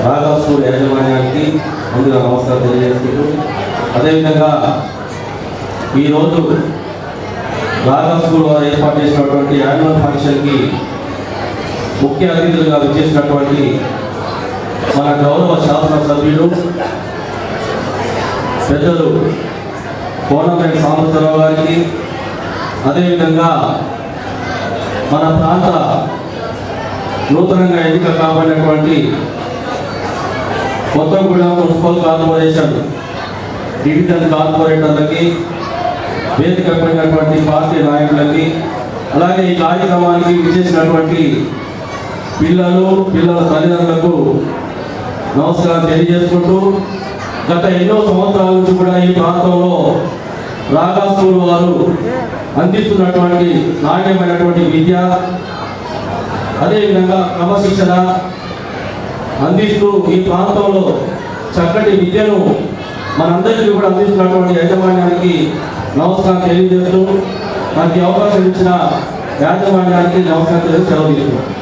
రాగా స్కూల్ యాజమాన్యానికి ముందుగా నమస్కారం తెలియజేసుకుంటూ, అదేవిధంగా ఈరోజు రాగా స్కూల్ వారు ఏర్పాటు చేసినటువంటి యాన్యువల్ ఫంక్షన్కి ముఖ్య అతిథులుగా విచ్చేసినటువంటి మన గౌరవ శాసనసభ్యులు పెద్దలు కోనమేటి సాంబశివరావు గారికి, అదేవిధంగా మన ప్రాంత నూతనంగా ఎన్నిక కాబడినటువంటి కొత్తగూడెం మున్సిపల్ కార్పొరేషన్ డివిజన్ కార్పొరేటర్లకి, వేదిక పడినటువంటి పార్టీ నాయకులకి, అలాగే ఈ కార్యక్రమానికి విచ్చేసినటువంటి పిల్లల తల్లిదండ్రులకు నమస్కారం తెలియజేసుకుంటూ, గత ఎన్నో సంవత్సరాల నుంచి కూడా ఈ ప్రాంతంలో రాగా స్కూల్ వారు అందిస్తున్నటువంటి నాణ్యమైనటువంటి విద్య, అదేవిధంగా క్రమశిక్షణ అందిస్తూ ఈ ప్రాంతంలో చక్కటి విద్యను మనందరికీ కూడా అందిస్తున్నటువంటి యాజమాన్యానికి నమస్కారం తెలియజేస్తూ, మనకి అవకాశం ఇచ్చిన యాజమాన్యానికి నమస్కారం తెలియజేస్తూ సెలవు తీసుకుంటాం.